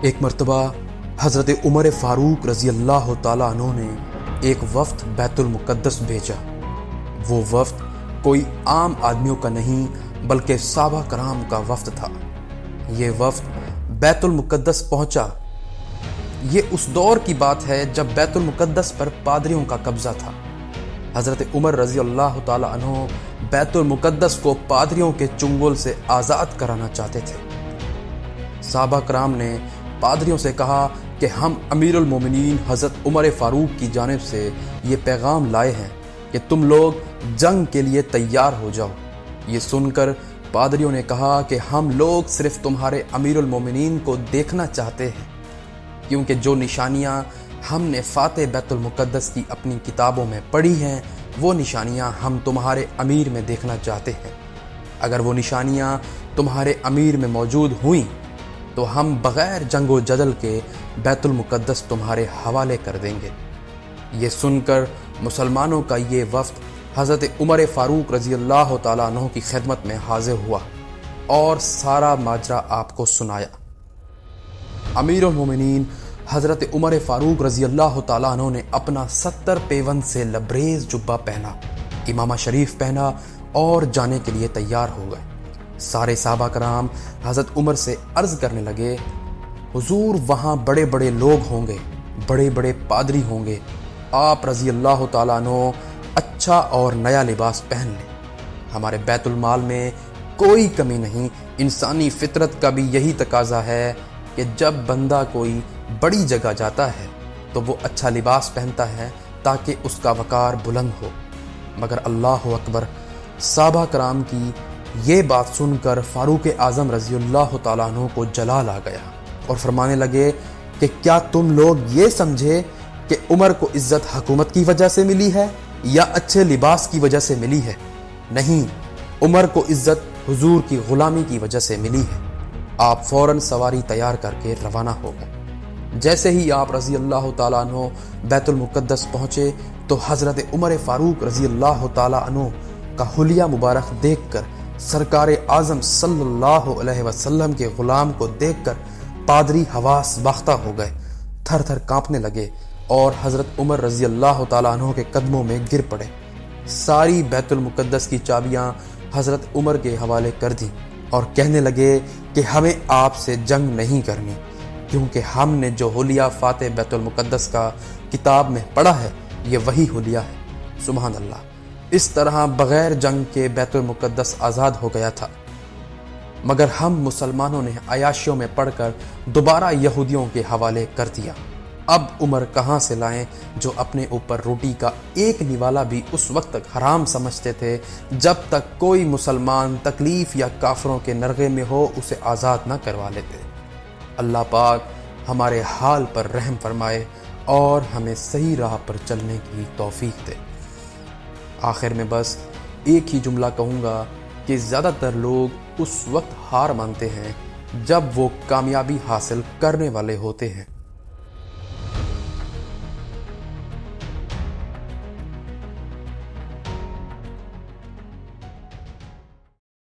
ایک مرتبہ حضرت عمر فاروق رضی اللہ تعالیٰ عنہ نے ایک وفد بیت المقدس بھیجا۔ وہ وفد کوئی عام آدمیوں کا نہیں بلکہ صحابہ کرام کا وفد تھا۔ یہ وفد بیت المقدس پہنچا۔ یہ اس دور کی بات ہے جب بیت المقدس پر پادریوں کا قبضہ تھا۔ حضرت عمر رضی اللہ تعالیٰ عنہ بیت المقدس کو پادریوں کے چنگل سے آزاد کرانا چاہتے تھے۔ صحابہ کرام نے پادریوں سے کہا کہ ہم امیر المومنین حضرت عمر فاروق کی جانب سے یہ پیغام لائے ہیں کہ تم لوگ جنگ کے لیے تیار ہو جاؤ۔ یہ سن کر پادریوں نے کہا کہ ہم لوگ صرف تمہارے امیر المومنین کو دیکھنا چاہتے ہیں، کیونکہ جو نشانیاں ہم نے فاتح بیت المقدس کی اپنی کتابوں میں پڑھی ہیں وہ نشانیاں ہم تمہارے امیر میں دیکھنا چاہتے ہیں۔ اگر وہ نشانیاں تمہارے امیر میں موجود ہوئیں تو ہم بغیر جنگ و جدل کے بیت المقدس تمہارے حوالے کر دیں گے۔ یہ سن کر مسلمانوں کا یہ وفد حضرت عمر فاروق رضی اللہ تعالیٰ عنہ کی خدمت میں حاضر ہوا اور سارا ماجرا آپ کو سنایا۔ امیر المومنین حضرت عمر فاروق رضی اللہ تعالیٰ عنہ نے اپنا 70 پیوند سے لبریز جبہ پہنا، امامہ شریف پہنا اور جانے کے لیے تیار ہو گئے۔ سارے صحابہ کرام حضرت عمر سے عرض کرنے لگے، حضور وہاں بڑے بڑے لوگ ہوں گے، بڑے بڑے پادری ہوں گے، آپ رضی اللہ تعالیٰ عنہ اچھا اور نیا لباس پہن لیں۔ ہمارے بیت المال میں کوئی کمی نہیں، انسانی فطرت کا بھی یہی تقاضا ہے کہ جب بندہ کوئی بڑی جگہ جاتا ہے تو وہ اچھا لباس پہنتا ہے تاکہ اس کا وقار بلند ہو۔ مگر اللہ اکبر، صحابہ کرام کی یہ بات سن کر فاروق اعظم رضی اللہ تعالیٰ عنہ کو جلال آ گیا اور فرمانے لگے کہ کیا تم لوگ یہ سمجھے کہ عمر کو عزت حکومت کی وجہ سے ملی ہے یا اچھے لباس کی وجہ سے ملی ہے؟ نہیں، عمر کو عزت حضور کی غلامی کی وجہ سے ملی ہے۔ آپ فوراً سواری تیار کر کے روانہ ہو گئے۔ جیسے ہی آپ رضی اللہ تعالیٰ عنہ بیت المقدس پہنچے تو حضرت عمر فاروق رضی اللہ تعالیٰ عنہ کا حلیہ مبارک دیکھ کر، سرکار اعظم صلی اللہ علیہ وسلم کے غلام کو دیکھ کر پادری حواس باختہ ہو گئے، تھر تھر کانپنے لگے اور حضرت عمر رضی اللہ تعالیٰ عنہ کے قدموں میں گر پڑے۔ ساری بیت المقدس کی چابیاں حضرت عمر کے حوالے کر دیں اور کہنے لگے کہ ہمیں آپ سے جنگ نہیں کرنی، کیونکہ ہم نے جو حلیہ فاتح بیت المقدس کا کتاب میں پڑھا ہے یہ وہی حلیہ ہے۔ سبحان اللہ! اس طرح بغیر جنگ کے بیت المقدس آزاد ہو گیا تھا، مگر ہم مسلمانوں نے عیاشیوں میں پڑھ کر دوبارہ یہودیوں کے حوالے کر دیا۔ اب عمر کہاں سے لائیں جو اپنے اوپر روٹی کا ایک نوالا بھی اس وقت تک حرام سمجھتے تھے جب تک کوئی مسلمان تکلیف یا کافروں کے نرغے میں ہو اسے آزاد نہ کروا لیتے۔ اللہ پاک ہمارے حال پر رحم فرمائے اور ہمیں صحیح راہ پر چلنے کی توفیق دے۔ آخر میں بس ایک ہی جملہ کہوں گا کہ زیادہ تر لوگ اس وقت ہار مانتے ہیں جب وہ کامیابی حاصل کرنے والے ہوتے ہیں۔